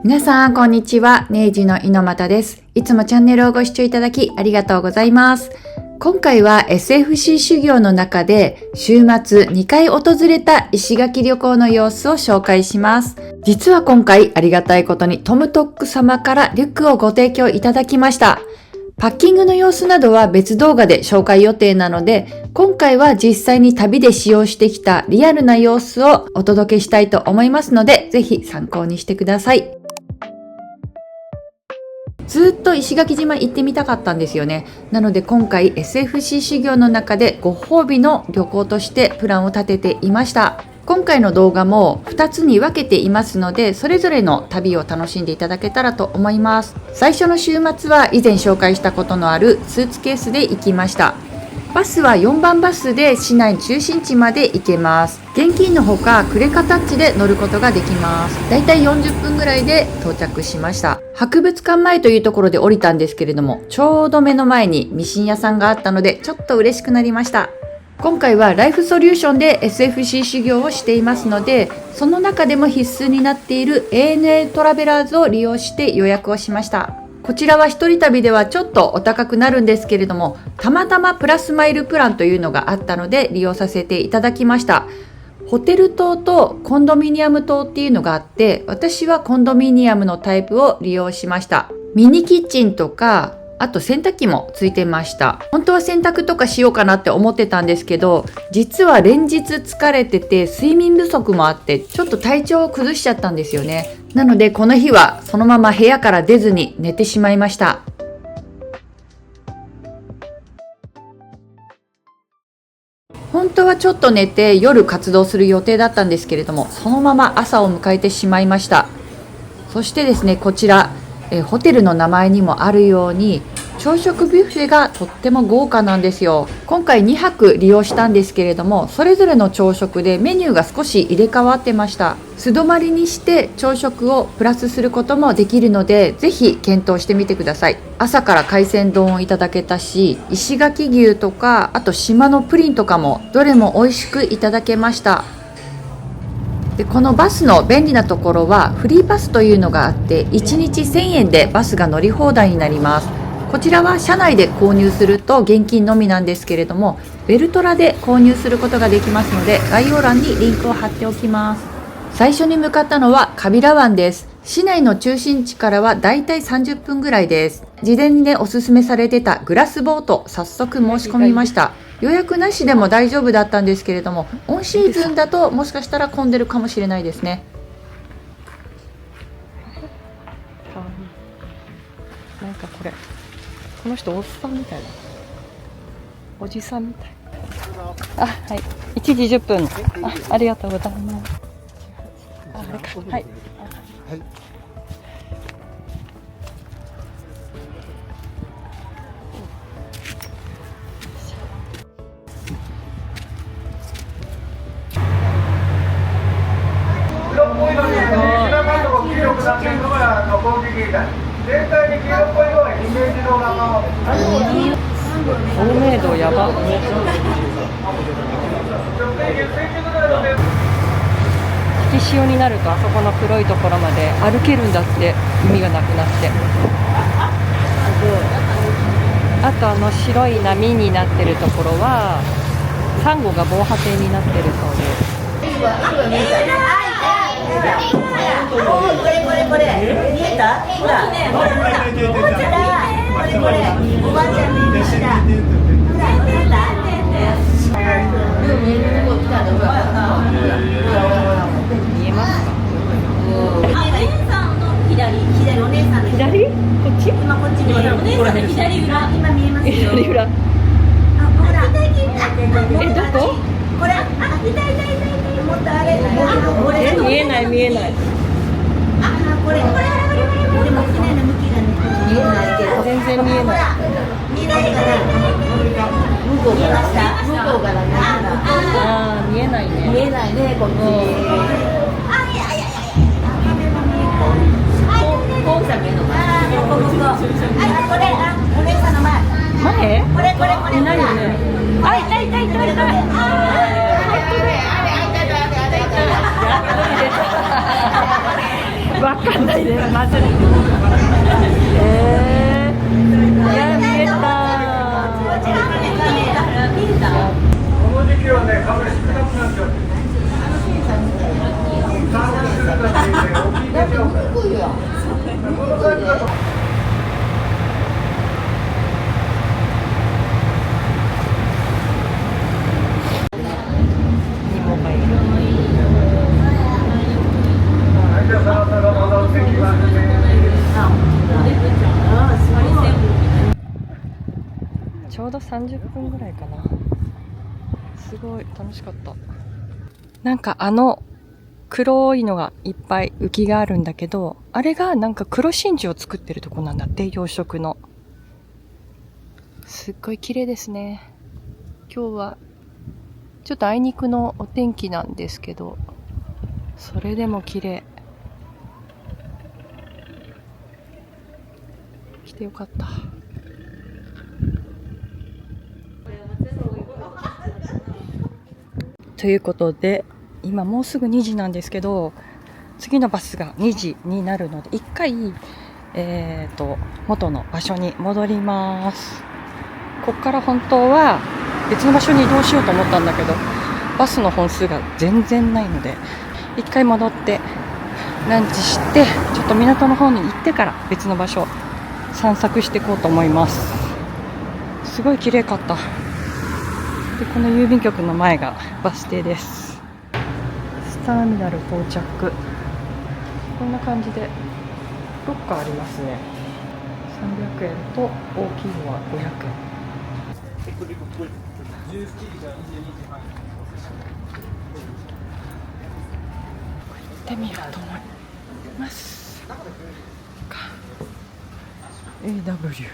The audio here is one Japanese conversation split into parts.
皆さん、こんにちは。ネイジの猪俣です。いつもチャンネルをご視聴いただきありがとうございます。今回は SFC 修行の中で週末2回訪れた石垣旅行の様子を紹介します。実は今回ありがたいことにトムトック様からリュックをご提供いただきました。パッキングの様子などは別動画で紹介予定なので、今回は実際に旅で使用してきたリアルな様子をお届けしたいと思いますので、ぜひ参考にしてください。ずっと石垣島行ってみたかったんですよね。なので今回 SFC 修行の中でご褒美の旅行としてプランを立てていました。今回の動画も2つに分けていますので、それぞれの旅を楽しんでいただけたらと思います。最初の週末は以前紹介したことのあるスーツケースで行きました。バスは4番バスで市内中心地まで行けます。現金のほかクレカタッチで乗ることができます。だいたい40分ぐらいで到着しました。博物館前というところで降りたんですけれども、ちょうど目の前にミシン屋さんがあったのでちょっと嬉しくなりました。今回はライフソリューションで SFC 修行をしていますので、その中でも必須になっている ANA トラベラーズを利用して予約をしました。こちらは一人旅ではちょっとお高くなるんですけれども、たまたまプラスマイルプランというのがあったので利用させていただきました。ホテル棟とコンドミニアム棟っていうのがあって、私はコンドミニアムのタイプを利用しました。ミニキッチンとか、あと洗濯機もついてました。本当は洗濯とかしようかなって思ってたんですけど、実は連日疲れてて睡眠不足もあって、ちょっと体調を崩しちゃったんですよね。なのでこの日はそのまま部屋から出ずに寝てしまいました。本当はちょっと寝て夜活動する予定だったんですけれども、そのまま朝を迎えてしまいました。そしてですね、こちらホテルの名前にもあるように朝食ビュッフェがとっても豪華なんですよ。今回2泊利用したんですけれども、それぞれの朝食でメニューが少し入れ替わってました。素泊まりにして朝食をプラスすることもできるので、ぜひ検討してみてください。朝から海鮮丼をいただけたし、石垣牛とか、あと島のプリンとかもどれも美味しくいただけました。でこのバスの便利なところはフリーパスというのがあって、1日1000円でバスが乗り放題になります。こちらは車内で購入すると現金のみなんですけれども、ベルトラで購入することができますので、概要欄にリンクを貼っておきます。最初に向かったのは川平湾です。市内の中心地からはだいたい30分ぐらいです。事前におすすめされてたグラスボート、早速申し込みました。予約なしでも大丈夫だったんですけれども、オンシーズンだともしかしたら混んでるかもしれないですね。なんかこの人おっさんみたいな、おじさんみたいな。はい、1時10分。ありがとうございます。あれか、はい、はい。透明度やば。引き潮になるとあそこの黒いところまで歩けるんだって、海がなくなって。あと白い波になってるところはサンゴが防波堤になってるそうです。これ見えた？ほらこちらこれおばあちゃんの夢した。ほら見えた？見えますか？お姉さんの左お姉さんの左？こっち？今こっちにお姉さんの左裏今見えますよ。左裏。ほらどこ？これもっとあれ見えない見えない。これでも船の向きがね見えないけど全然見えない。見えないから向こうから向こうからね。ああ見えないね。見えないねこっち。こうさん見えるのかな。これお姉さんの前。これいないよね。あ、いた。わかんないです。まず。いや、見えた。この時期はね、株少なくなっちゃう。ちょうど30分ぐらいかな。すごい楽しかった。なんか黒いのがいっぱい浮きがあるんだけど、あれがなんか黒真珠を作ってるとこなんだって、養殖の。すっごい綺麗ですね。今日はちょっとあいにくのお天気なんですけど、それでも綺麗。来てよかった。ということで、今もうすぐ2時なんですけど、次のバスが2時になるので、一回、元の場所に戻ります。ここから本当は別の場所に移動しようと思ったんだけど、バスの本数が全然ないので、一回戻ってランチして、ちょっと港の方に行ってから別の場所散策していこうと思います。すごい綺麗かった。で、この郵便局の前がバス停です。スターミナル到着。こんな感じでロッカーありますね。300円と大きいのは500円。行ってみようと思います。AW。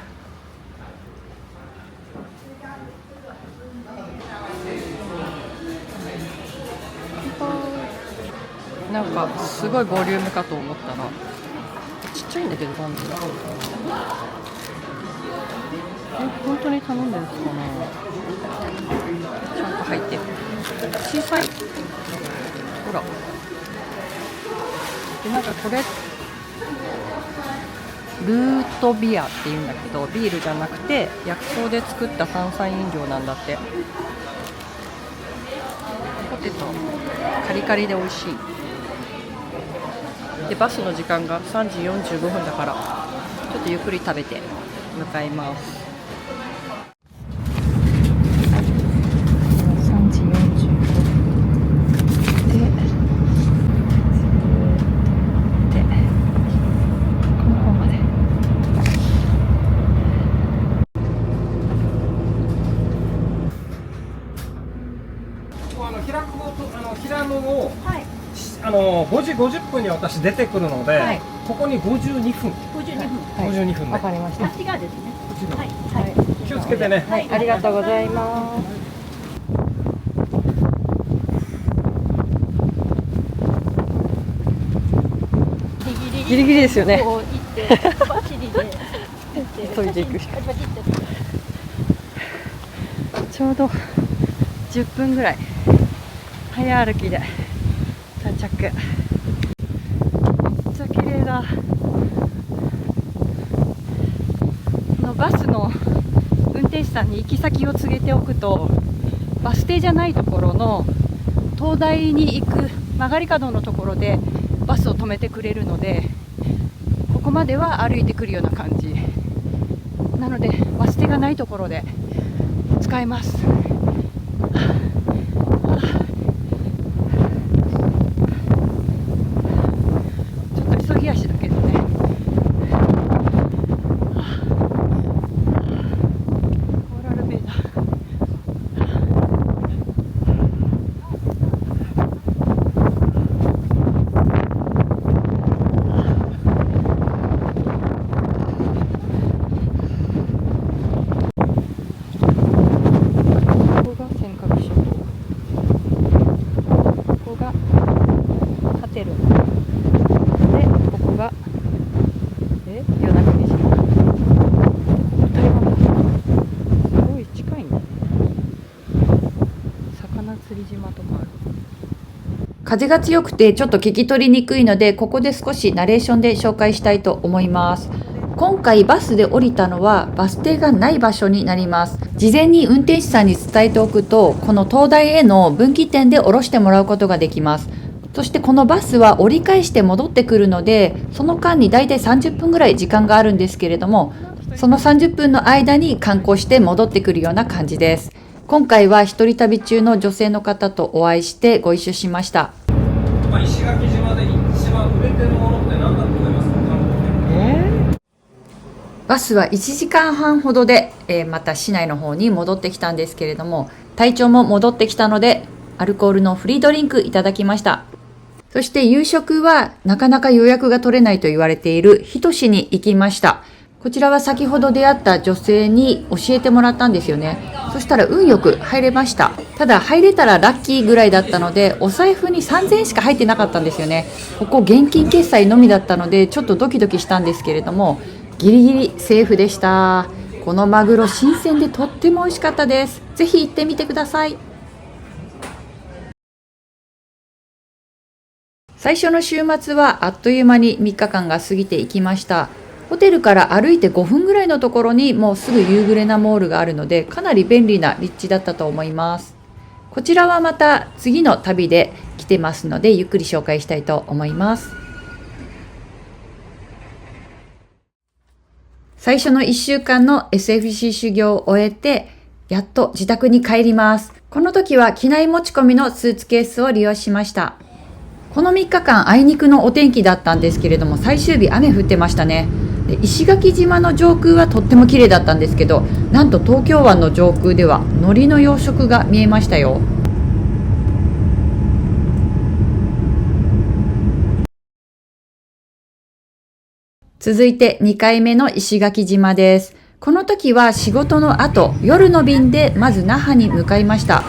なんかすごいボリュームかと思ったらちっちゃいんだけど、バンドが。本当に頼んでるのかな。ちゃんと入ってる。小さい。ほら。で、なんかこれルートビアっていうんだけど、ビールじゃなくて薬草で作った炭酸飲料なんだって。ポテトカリカリで美味しい。で、バスの時間が3時45分だから、ちょっとゆっくり食べて向かいます。3時45分で、この方まで。平野を、5時50分に私出てくるので、ここに52分。52分。わかりました。違うですね。気をつけてね。はい、ありがとうございます。ギリギリですよね。こう行ってバチリで急いでいくしか。ちょうど10分ぐらい早歩きで到着。めっちゃ綺麗だ。バスの運転手さんに行き先を告げておくと、バス停じゃないところの東大に行く曲がり角のところでバスを止めてくれるので、ここまでは歩いてくるような感じなので、バス停がないところで使えます。ちょっと急ぎ足だけどね。コーラルベイだ。ここが尖閣諸島。風が強くてちょっと聞き取りにくいので、ここで少しナレーションで紹介したいと思います。今回バスで降りたのはバス停がない場所になります。事前に運転手さんに伝えておくと、この東大への分岐点で降ろしてもらうことができます。そしてこのバスは折り返して戻ってくるので、その間にだいたい30分ぐらい時間があるんですけれども、その30分の間に観光して戻ってくるような感じです。今回は一人旅中の女性の方とお会いしてご一緒しました。石垣島で一番売れてるものって何だと思いますか？バスは1時間半ほどで、また市内の方に戻ってきたんですけれども、体調も戻ってきたので、アルコールのフリードリンクいただきました。そして夕食はなかなか予約が取れないと言われているひとしに行きました。こちらは先ほど出会った女性に教えてもらったんですよね。そしたら運よく入れました。ただ入れたらラッキーぐらいだったので、お財布に3000円しか入ってなかったんですよね。ここ現金決済のみだったので、ちょっとドキドキしたんですけれども、ギリギリセーフでした。このマグロ新鮮でとっても美味しかったです。ぜひ行ってみてください。最初の週末はあっという間に3日間が過ぎていきました。ホテルから歩いて5分ぐらいのところにもうすぐ夕暮れなモールがあるので、かなり便利な立地だったと思います。こちらはまた次の旅で来てますので、ゆっくり紹介したいと思います。最初の1週間の SFC 修行を終えて、やっと自宅に帰ります。この時は機内持ち込みのスーツケースを利用しました。この3日間あいにくのお天気だったんですけれども、最終日雨降ってましたね。で、石垣島の上空はとっても綺麗だったんですけど、なんと東京湾の上空では海苔の養殖が見えましたよ。続いて2回目の石垣島です。この時は仕事の後、夜の便でまず那覇に向かいました。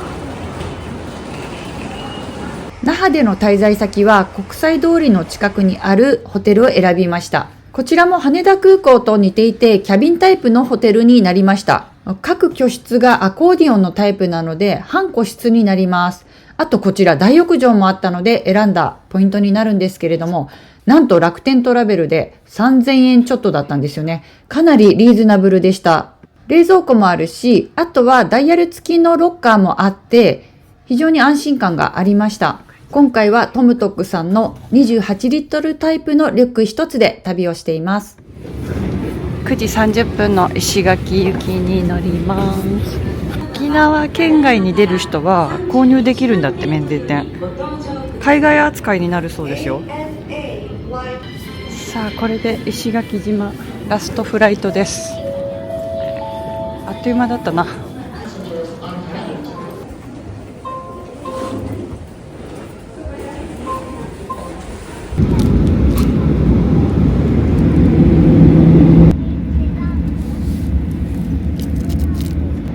那覇での滞在先は国際通りの近くにあるホテルを選びました。こちらも羽田空港と似ていてキャビンタイプのホテルになりました。各居室がアコーディオンのタイプなので半個室になります。あとこちら大浴場もあったので選んだポイントになるんですけれども、なんと楽天トラベルで3000円ちょっとだったんですよね。かなりリーズナブルでした。冷蔵庫もあるし、あとはダイヤル付きのロッカーもあって、非常に安心感がありました。今回はトムトックさんの28リットルタイプのリュック一つで旅をしています。9時30分の石垣行きに乗ります。沖縄県外に出る人は購入できるんだって、免税店。海外扱いになるそうですよ。さあ、これで石垣島ラストフライトです。あっという間だったな。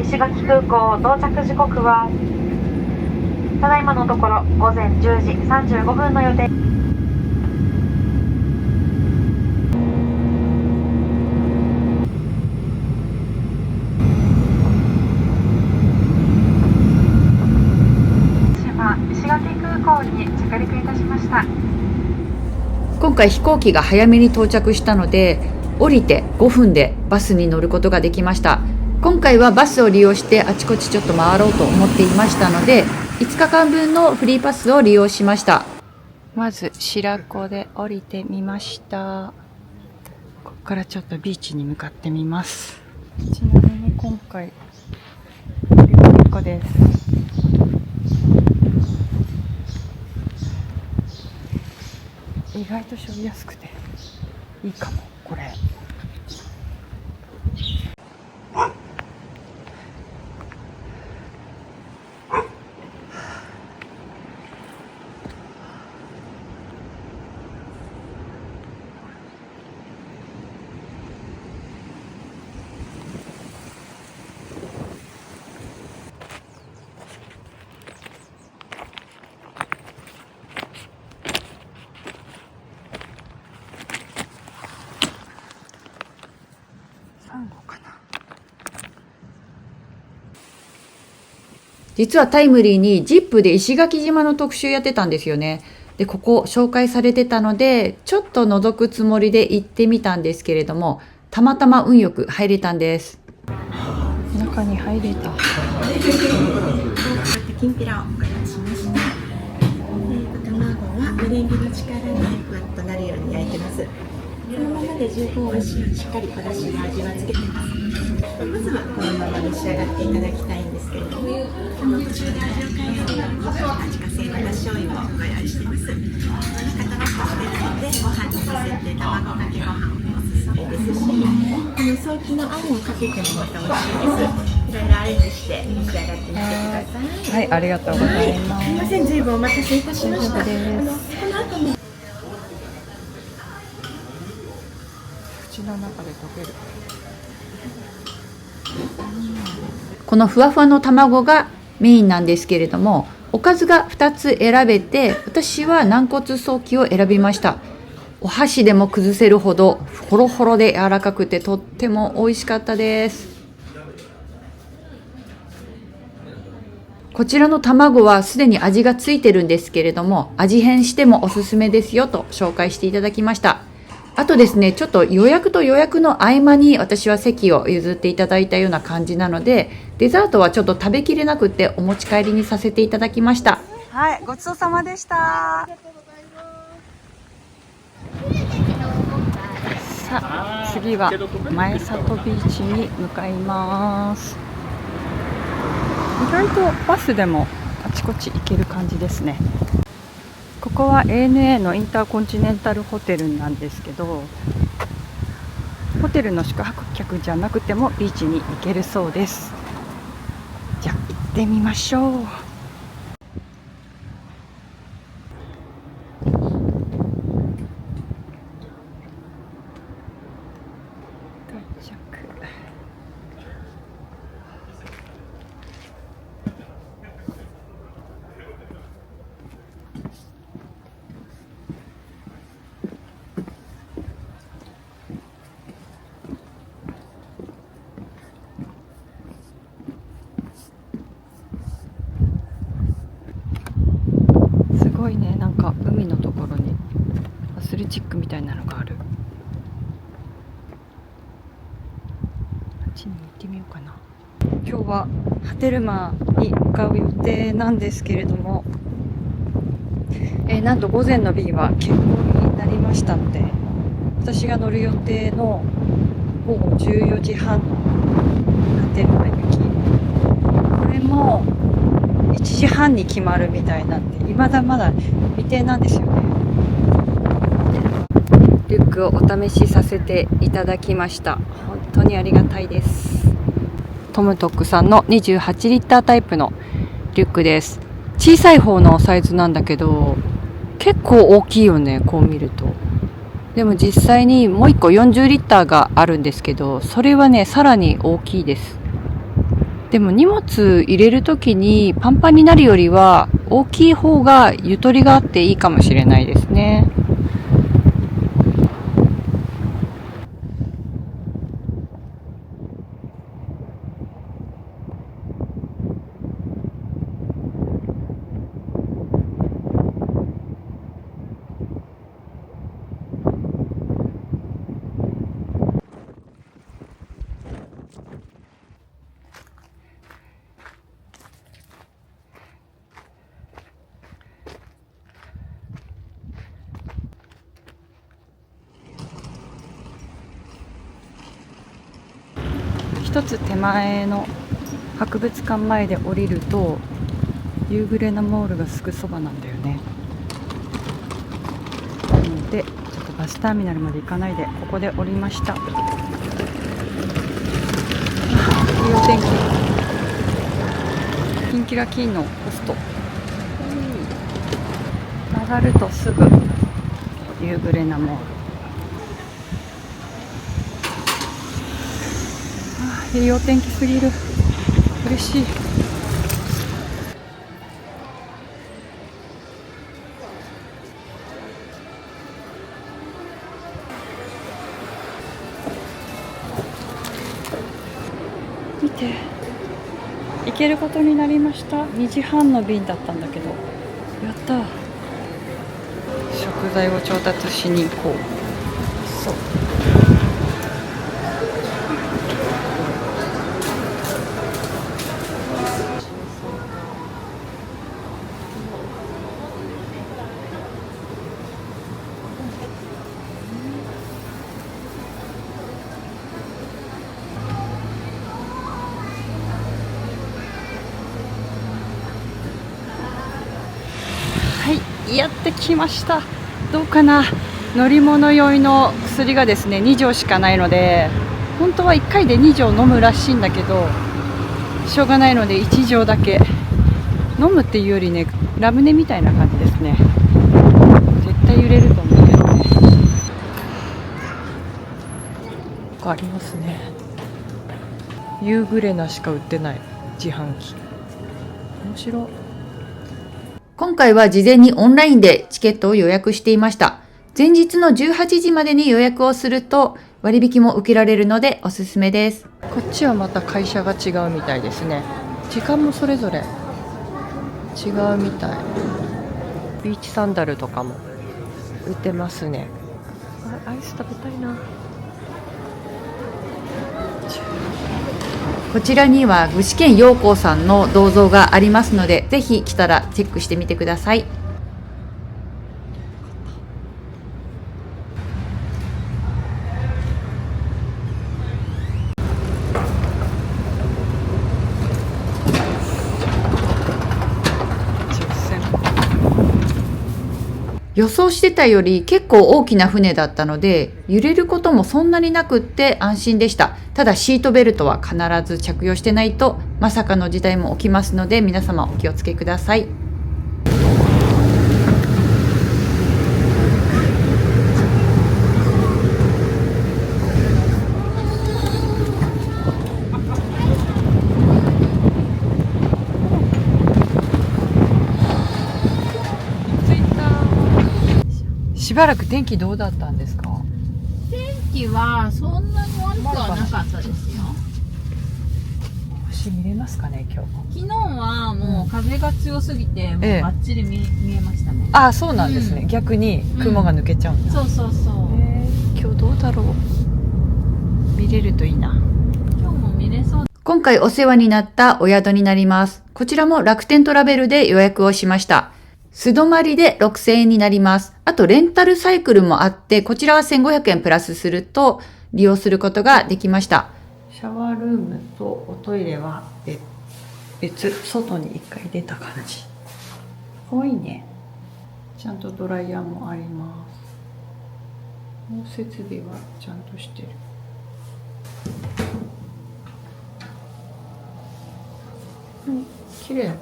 石垣空港到着時刻はただいまのところ午前10時35分の予定。石垣空港に着陸いたしました。今回飛行機が早めに到着したので、降りて5分でバスに乗ることができました。今回はバスを利用してあちこちちょっと回ろうと思っていましたので、5日間分のフリーパスを利用しました。まず白子で降りてみました。ここからちょっとビーチに向かってみます。ちなみに今回料理家です。意外としょいやすくていいかもこれ。実はタイムリーに ZIP で石垣島の特集やってたんですよね。で、ここ紹介されてたので、ちょっと覗くつもりで行ってみたんですけれども、たまたま運よく入れたんです。中に入れた。きんぴらをご用意しました。卵はメレンゲの力でふわっとなるように焼いてます。このままで十分美味しい、しっかりお出汁の味はつけてます。まずはこのまま召し上がっていただきたいんですけれども、途中で味を変えるように自家製のだし醤油をご用意しています。中とろっとしてるので、ご飯にのせて卵かけご飯もおすすめですし、このソーキのあんをかけてもまた美味しいです。いろいろアレンジして召し上がってみてください。はい、ありがとうございます。すみません、ずいぶんお待たせいたしました。この後も口の中で溶ける。このふわふわの卵がメインなんですけれども、おかずが2つ選べて、私は軟骨ソーキを選びました。お箸でも崩せるほどホロホロで柔らかくてとっても美味しかったです。こちらの卵はすでに味がついてるんですけれども、味変してもおすすめですよと紹介していただきました。あとですね、ちょっと予約と予約の合間に私は席を譲っていただいたような感じなので、デザートはちょっと食べきれなくてお持ち帰りにさせていただきました。はい、ごちそうさまでした。さあ、次は前里ビーチに向かいます。意外とバスでもあちこち行ける感じですね。ここは ANA のインターコンチネンタルホテルなんですけど、ホテルの宿泊客じゃなくてもビーチに行けるそうです。じゃあ行ってみましょう。すごいね、なんか海のところにアスレチックみたいなのがある。あっちに行ってみようかな。今日は波照間に向かう予定なんですけれども、なんと午前の便は欠航になりましたので、私が乗る予定の午後14時半の波照間行き、これも1時半に決まるみたいなんで、まだ未定なんですよね。リュックをお試しさせていただきました。本当にありがたいです。トムトックさんの28リッタータイプのリュックです。小さい方のサイズなんだけど、結構大きいよね、こう見ると。でも実際にもう1個40リッターがあるんですけど、それはね、さらに大きいです。でも荷物入れるときにパンパンになるよりは大きい方がゆとりがあっていいかもしれないですね。一つ手前の博物館前で降りると夕暮れなモールがすぐそばなんだよね。なのでちょっとバスターミナルまで行かないでここで降りました。いいお天気。キンキラキンのポスト、曲がるとすぐ夕暮れなモール。いいお天気すぎる。嬉しい。見て、行けることになりました。2時半の便だったんだけど、やった。食材を調達しに行こう。そう。はい、やってきました。どうかな。乗り物酔いの薬がですね2錠しかないので、本当は1回で2錠飲むらしいんだけど、しょうがないので1錠だけ飲むっていうよりね、ラムネみたいな感じですね。絶対揺れると思うけどね。ありますね。ユーグレナしか売ってない自販機。面白い。今回は事前にオンラインでチケットを予約していました。前日の18時までに予約をすると割引も受けられるのでおすすめです。こっちはまた会社が違うみたいですね。時間もそれぞれ違うみたい。ビーチサンダルとかも売ってますね。アイス食べたいな。こちらには具志堅用高さんの銅像がありますので、ぜひ来たらチェックしてみてください。予想してたより結構大きな船だったので、揺れることもそんなになくって安心でした。ただシートベルトは必ず着用してないとまさかの事態も起きますので、皆様お気をつけください。しばらく天気どうだったんですか？天気はそんなに悪くはなかったですよ。星見れますかね今日？昨日はもう風が強すぎて、もうバッチリ見えましたね。ああ、そうなんですね。うん逆に雲が抜けちゃうんだ。そうそうそう。今日どうだろう。見れるといいな。今日も見れそう。今回お世話になったお宿になります。こちらも楽天トラベルで予約をしました。素泊まりで6000円になります。あとレンタルサイクルもあって、こちらは1500円プラスすると利用することができました。シャワールームとおトイレは別、外に一回出た感じ。かわいいね。ちゃんとドライヤーもあります。もう設備はちゃんとしてる。綺麗。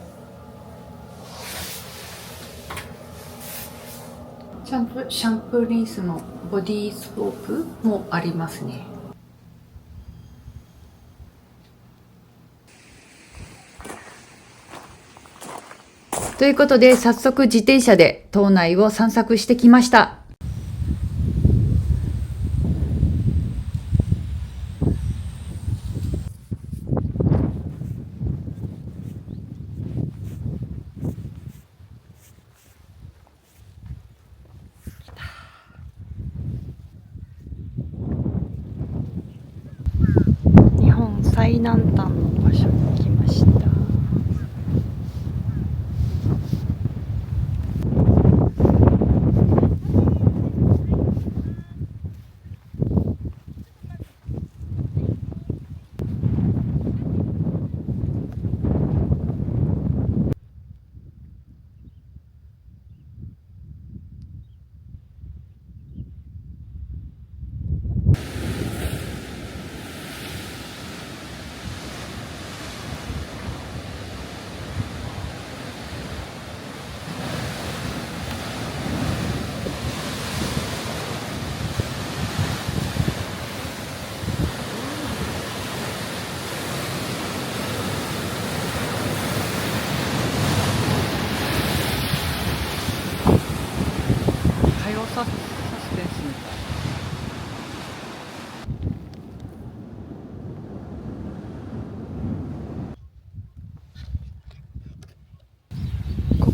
ちゃんとシャンプーリンスもボディーソープもありますね。ということで早速自転車で島内を散策してきました。日本最南端の場所に来ました。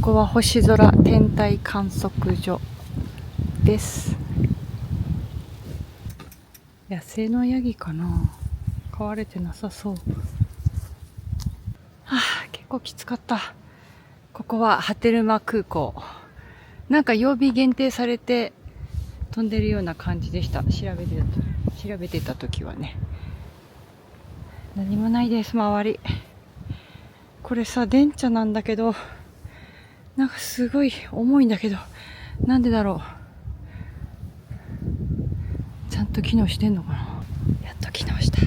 こは星空天体観測所です。野生のヤギかな、飼われてなさそう。結構きつかった。ここは波照間空港。なんか曜日限定されて飛んでるような感じでした。調べてた時はね。何もないです、周り。これさ、電車なんだけど、なんかすごい重いんだけど、なんでだろう。ちゃんと機能してんのかな。やっと機能した。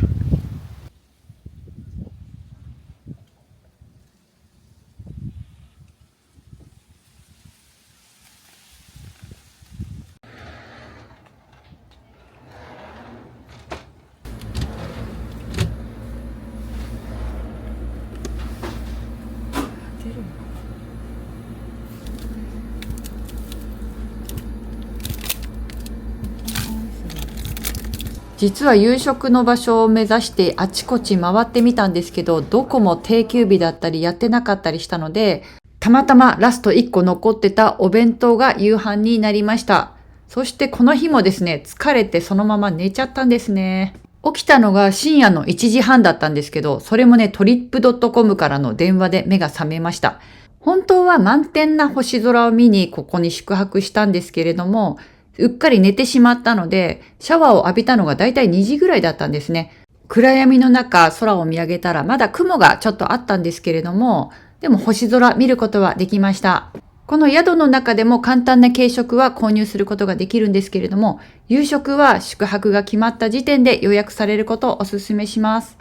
実は夕食の場所を目指してあちこち回ってみたんですけど、どこも定休日だったりやってなかったりしたので、たまたまラスト1個残ってたお弁当が夕飯になりました。そしてこの日もですね、疲れてそのまま寝ちゃったんですね。起きたのが深夜の1時半だったんですけど、それもね、トリップドットコムからの電話で目が覚めました。本当は満天な星空を見にここに宿泊したんですけれども、うっかり寝てしまったので、シャワーを浴びたのがだいたい2時ぐらいだったんですね。暗闇の中、空を見上げたらまだ雲がちょっとあったんですけれども、でも星空見ることはできました。この宿の中でも簡単な軽食は購入することができるんですけれども、夕食は宿泊が決まった時点で予約されることをお勧めします。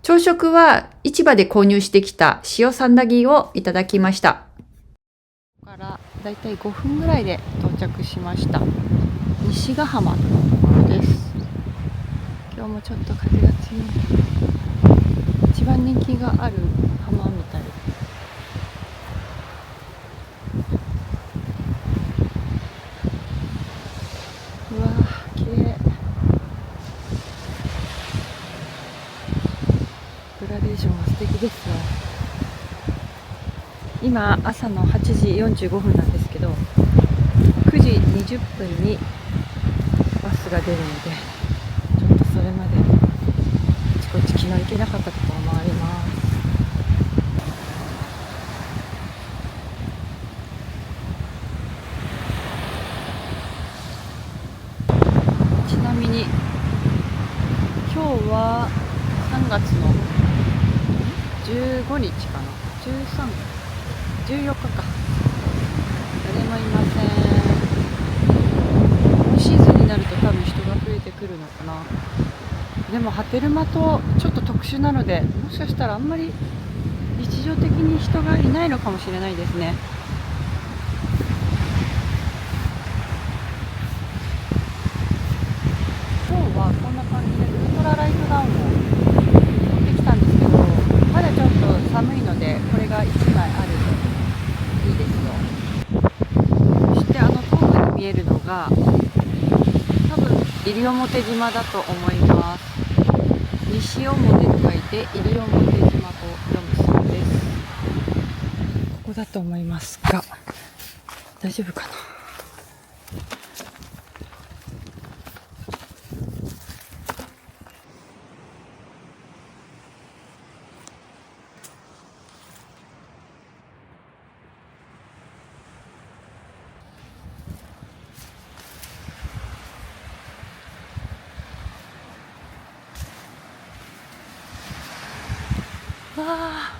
朝食は市場で購入してきた塩サンダギーをいただきました。からだいたい5分ぐらいで到着しました。西ヶ浜のところです。今日もちょっと風が強い。一番人気がある浜みたい。うわー、綺麗。グラデーションが素敵ですね。今朝の8時45分なんですけど、9時20分にバスが出るので、ちょっとそれまであちこち昨日行けなかったところもあります。ちなみに今日は3月の15日かな、14日か。誰もいません。シーズンになると多分人が増えてくるのかな。でも波照間とちょっと特殊なので、もしかしたらあんまり日常的に人がいないのかもしれないですね。今日はこんな感じでウルトラライトダウンを持ってきたんですけど、まだちょっと寒いのでこれが1枚あるといいですよ。そして遠くに見えるのが多分西表島だと思います。西表と書いて西表島と読むそうです。ここだと思いますが、大丈夫かな。わあ、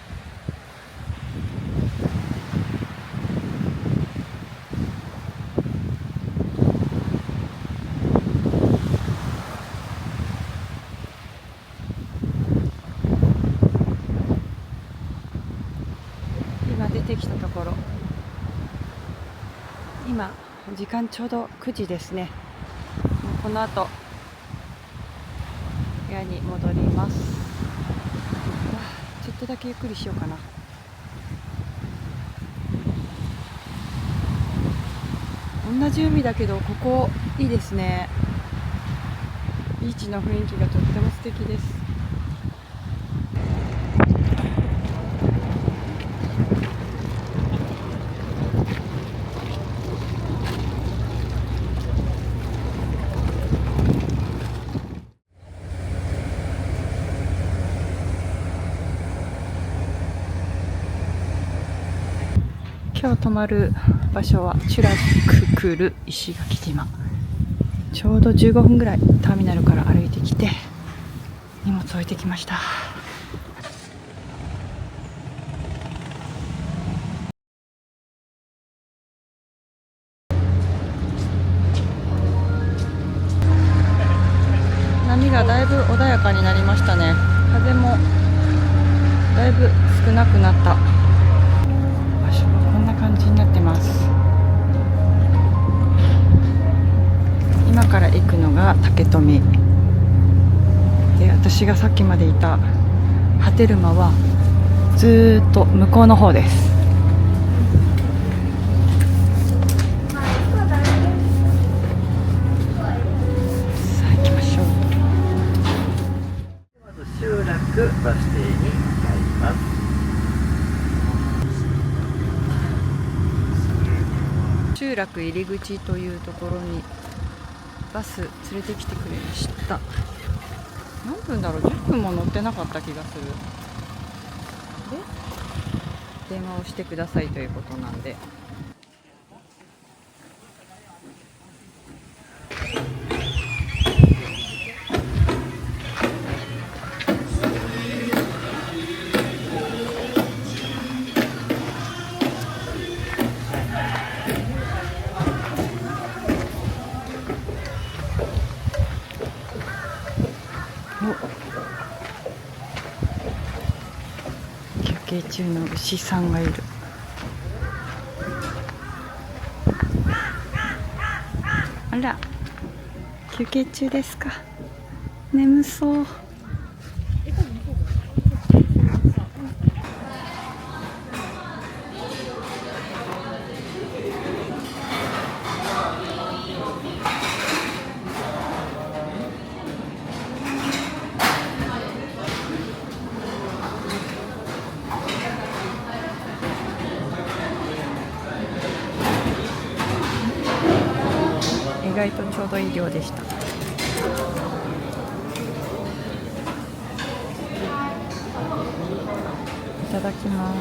今出てきたところ、今時間ちょうど9時ですね。もうこの後部屋に戻ります。ちょっとだけゆっくりしようかな。同じ海だけどここいいですね。ビーチの雰囲気がとっても素敵です。今日泊まる場所はチュラククル石垣島。ちょうど15分ぐらいターミナルから歩いてきて荷物置いてきました。波がだいぶ穏やかになりましたね。風もだいぶ少なくなった。場所はこんな感じになってます。今から行くのが竹富で、私がさっきまでいた波照間はずーっと向こうの方です。さあ行きましょう。集落バス停に入ります。集落入り口というところにバス連れてきてくれました。何分だろう、10分も乗ってなかった気がする。で、電話をしてくださいということなんで。休憩中の牛さんがいる。あら、休憩中ですか。眠そう。意外とちょうどいい量でした。いただきます。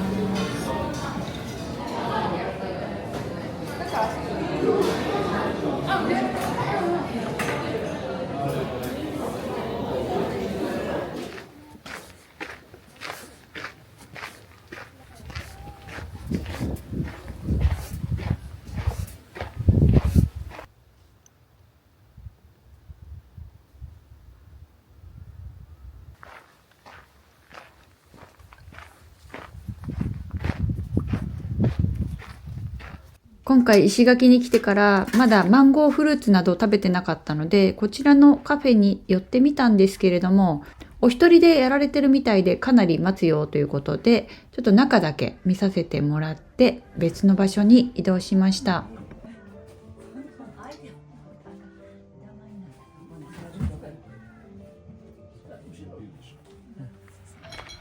今回石垣に来てからまだマンゴーフルーツなど食べてなかったので、こちらのカフェに寄ってみたんですけれども、お一人でやられてるみたいでかなり待つよということで、ちょっと中だけ見させてもらって別の場所に移動しました。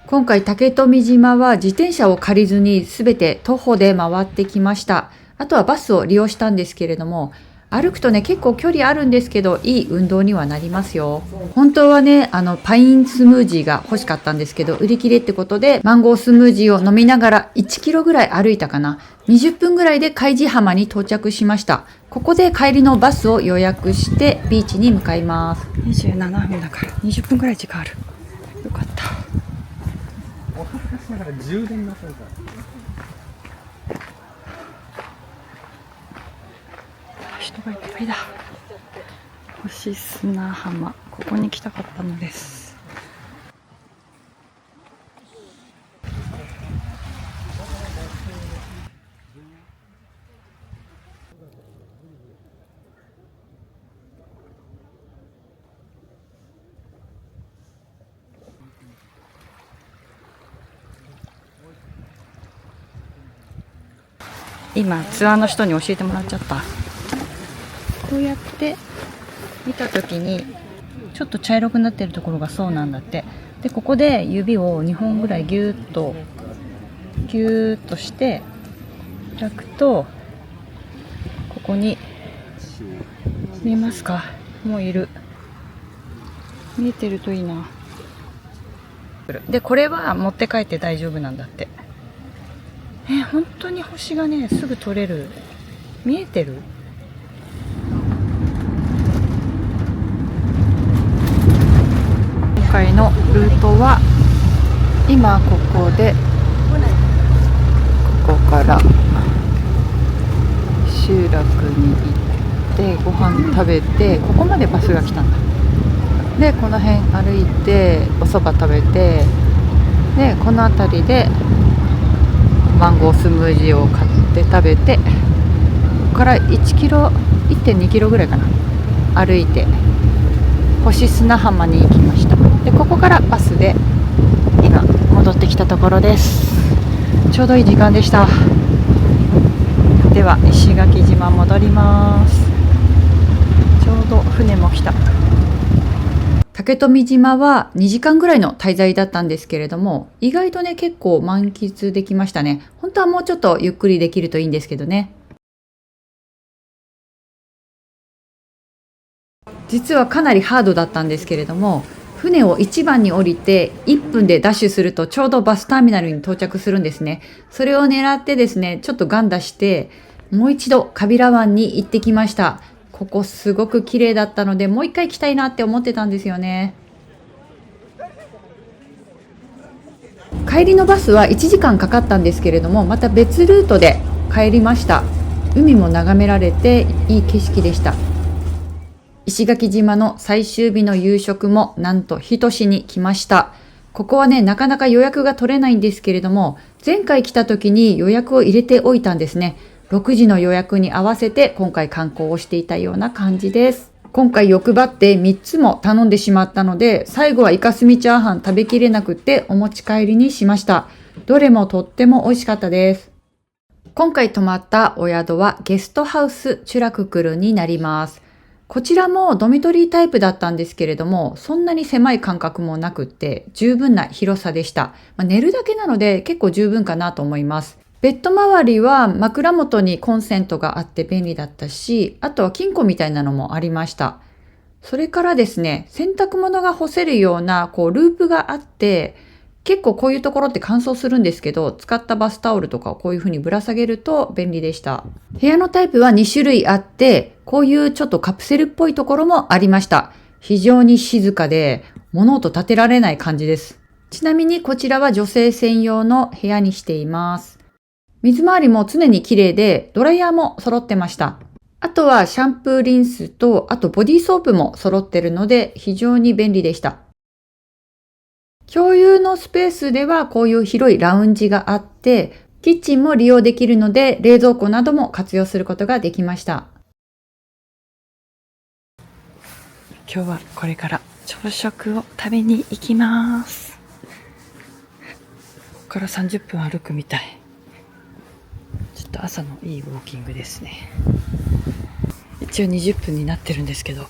今回竹富島は自転車を借りずに全て徒歩で回ってきました。あとはバスを利用したんですけれども、歩くとね、結構距離あるんですけど、いい運動にはなりますよ。本当はね、パインスムージーが欲しかったんですけど、売り切れってことで、マンゴースムージーを飲みながら1キロぐらい歩いたかな。20分ぐらいで海地浜に到着しました。ここで帰りのバスを予約してビーチに向かいます。27分だから20分ぐらい時間ある。よかった。だから充電なさるから。人がいっぱいだ。星砂浜、ここに来たかったのです。今ツアーの人に教えてもらっちゃった。こうやって見た時にちょっと茶色くなってるところがそうなんだって。でここで指を2本ぐらいギューッとして開くと、ここに見えますか。もういる。見えてるといいな。でこれは持って帰って大丈夫なんだって。本当に星がねすぐ撮れる。見えてる？今回のルートは今ここでここから集落に行ってご飯食べて、ここまでバスが来たんだ。でこの辺歩いてお蕎麦食べて、でこの辺りでマンゴースムージーを買って食べて、ここから1キロ 1.2 キロぐらいかな歩いて星砂浜に行きました。でここからバスで今戻ってきたところです。ちょうどいい時間でした。では石垣島戻ります。ちょうど船も来た。竹富島は2時間ぐらいの滞在だったんですけれども、意外とね結構満喫できましたね。本当はもうちょっとゆっくりできるといいんですけどね。実はかなりハードだったんですけれども、船を1番に降りて1分でダッシュするとちょうどバスターミナルに到着するんですね。それを狙ってですね、ちょっとガンダしてもう一度カビラ湾に行ってきました。ここすごく綺麗だったのでもう一回行きたいなって思ってたんですよね。帰りのバスは1時間かかったんですけれども、また別ルートで帰りました。海も眺められていい景色でした。石垣島の最終日の夕食もなんと日都市に来ました。ここはね、なかなか予約が取れないんですけれども、前回来た時に予約を入れておいたんですね。6時の予約に合わせて今回観光をしていたような感じです。今回欲張って3つも頼んでしまったので、最後はイカスミチャーハン食べきれなくてお持ち帰りにしました。どれもとっても美味しかったです。今回泊まったお宿はゲストハウスチュラククルになります。こちらもドミトリータイプだったんですけれども、そんなに狭い間隔もなくって十分な広さでした。寝るだけなので結構十分かなと思います。ベッド周りは枕元にコンセントがあって便利だったし、あとは金庫みたいなのもありました。それからですね、洗濯物が干せるようなループがあって、結構こういうところって乾燥するんですけど、使ったバスタオルとかをこういう風にぶら下げると便利でした。部屋のタイプは2種類あって、こういうちょっとカプセルっぽいところもありました。非常に静かで物音立てられない感じです。ちなみにこちらは女性専用の部屋にしています。水回りも常に綺麗で、ドライヤーも揃ってました。あとはシャンプーリンスと、あとボディーソープも揃ってるので非常に便利でした。共有のスペースではこういう広いラウンジがあって、キッチンも利用できるので冷蔵庫なども活用することができました。今日はこれから朝食を食べに行きます。ここから30分歩くみたい。ちょっと朝のいいウォーキングですね。一応20分になってるんですけど、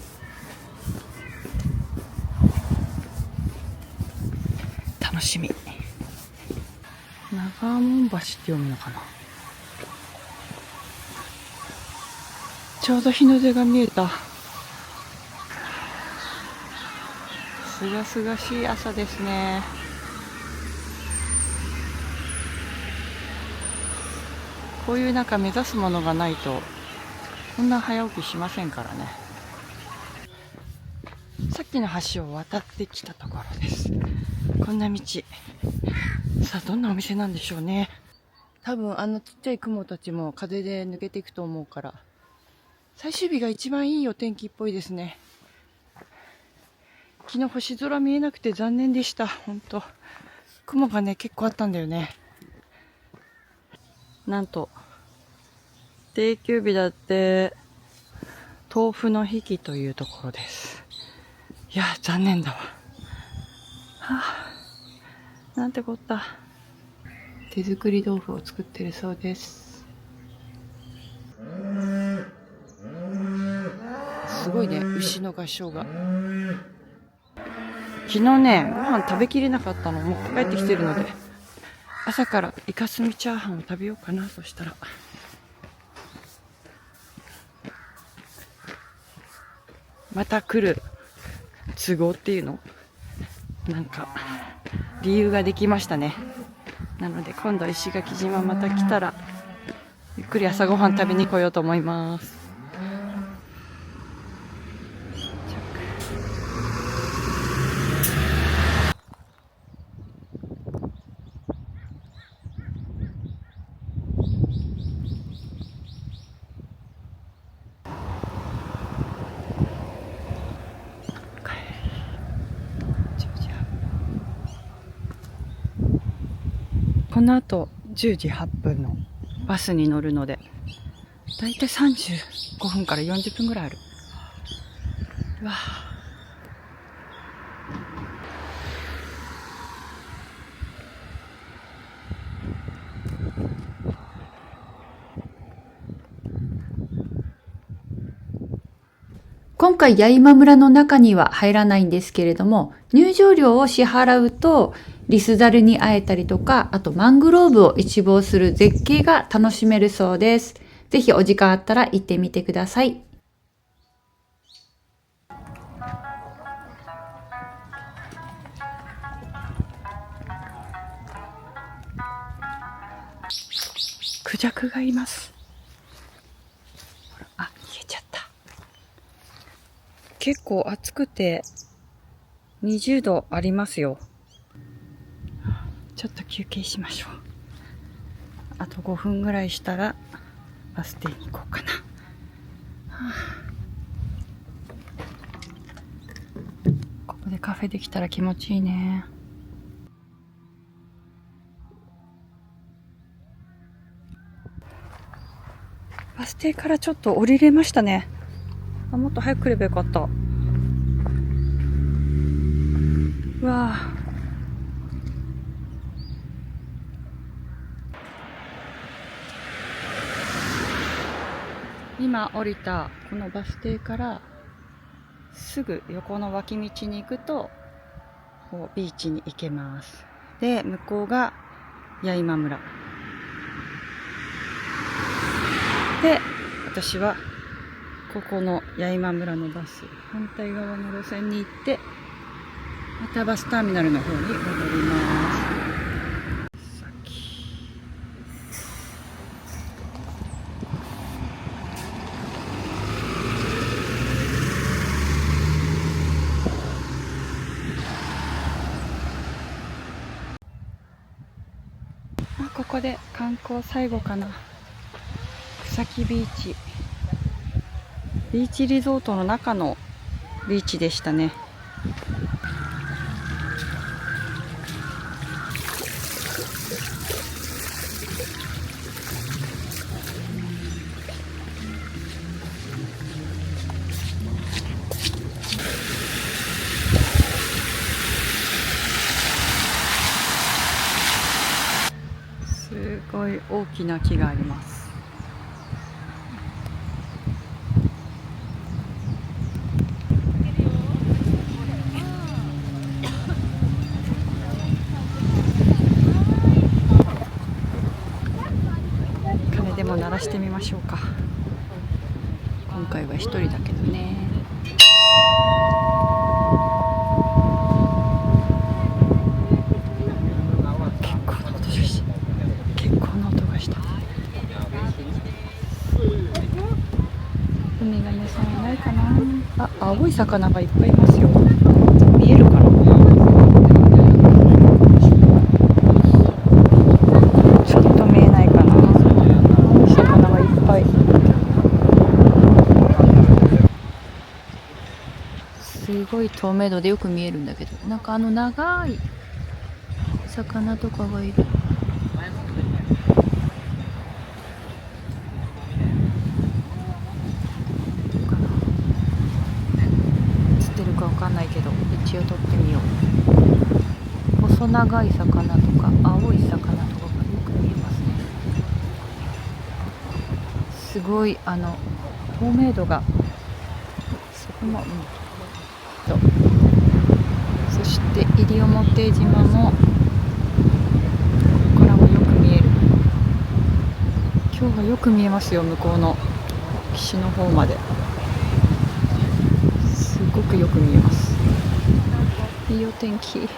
楽しみ。長門橋って読むのかな。ちょうど日の出が見えた。すがすがしい朝ですね。こういう目指すものがないとこんな早起きしませんからね。さっきの橋を渡ってきたところです。こんな道。さあどんなお店なんでしょうね。多分ちっちゃい雲たちも風で抜けていくと思うから、最終日が一番いいお天気っぽいですね。昨日星空見えなくて残念でした。本当雲がね結構あったんだよね。なんと定休日だって豆腐の日というところです。いや残念だわ。なんてこった。手作り豆腐を作ってるそうです。すごいね、牛の合唱が。昨日ね、ご飯食べきれなかったの持って帰ってきてるので、朝からイカスミチャーハンを食べようかな。そしたらまた来る都合っていうの、理由ができましたね。なので今度石垣島また来たらゆっくり朝ごはん食べに来ようと思います。この後10時8分のバスに乗るので、だいたい35分から40分ぐらいある。うわあ、今回八重間村の中には入らないんですけれども、入場料を支払うとリスザルに会えたりとか、あとマングローブを一望する絶景が楽しめるそうです。ぜひお時間あったら行ってみてください。クジャクがいます。あ、消えちゃった。結構暑くて20度ありますよ。ちょっと休憩しましょう。あと5分ぐらいしたらバス停に行こうかな。ここでカフェできたら気持ちいいね。バス停からちょっと降りれましたね。あ、もっと早く来ればよかった。うわあ、今降りたこのバス停からすぐ横の脇道に行くとこうビーチに行けます。で、向こうが八重間村で、私はここの八重間村のバス反対側の路線に行ってまたバスターミナルの方に戻ります。ここで観光最後かな。草木ビーチ。ビーチリゾートの中のビーチでしたね。すごい大きな木があります。鐘でも鳴らしてみましょうか。今回は一人だけどね。ウミガメさんいないかな。あ、青い魚がいっぱいいますよ。見えるかな。ちょっと見えないかな。魚がいっぱい。すごい透明度でよく見えるんだけど、なんか長い魚とかがいる。わかんないけど一応撮ってみよう。細長い魚とか青い魚とかがよく見えますね。すごい透明度がそこも、そして西表島もここからもよく見える。今日はよく見えますよ。向こうの岸の方まですごくよく見えます。いいお天気。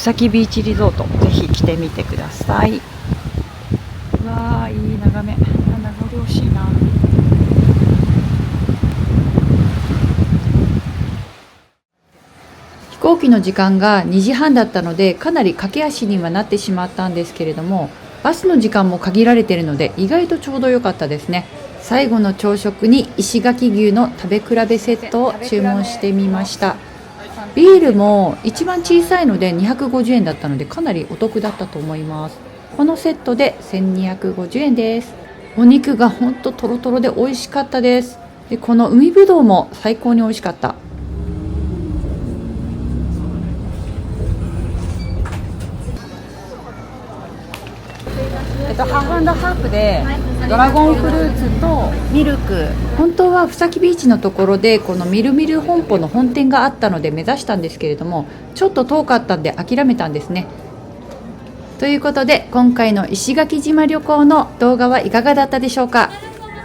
さきビーチリゾート、ぜひ来てみてください。うわー、いい眺め。名残惜しいな。飛行機の時間が2時半だったので、かなり駆け足にはなってしまったんですけれども、バスの時間も限られているので意外とちょうど良かったですね。最後の朝食に石垣牛の食べ比べセットを注文してみました。ビールも一番小さいので250円だったのでかなりお得だったと思います。このセットで1250円です。お肉がほんとトロトロで美味しかったです。で、この海ぶどうも最高に美味しかった。ハーフ&ハーフでドラゴンフルーツとミルク。本当はふさきビーチのところでこのみるみる本舗の本店があったので目指したんですけれども、ちょっと遠かったんで諦めたんですね。ということで今回の石垣島旅行の動画はいかがだったでしょうか。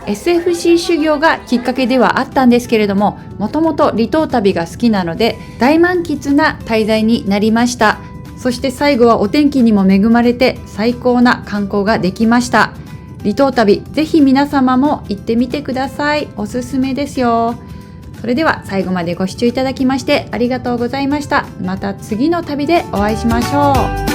SFC 修行がきっかけではあったんですけれども、もともと離島旅が好きなので大満喫な滞在になりました。そして最後はお天気にも恵まれて最高な観光ができました。離島旅、ぜひ皆様も行ってみてください。おすすめですよ。それでは最後までご視聴いただきましてありがとうございました。また次の旅でお会いしましょう。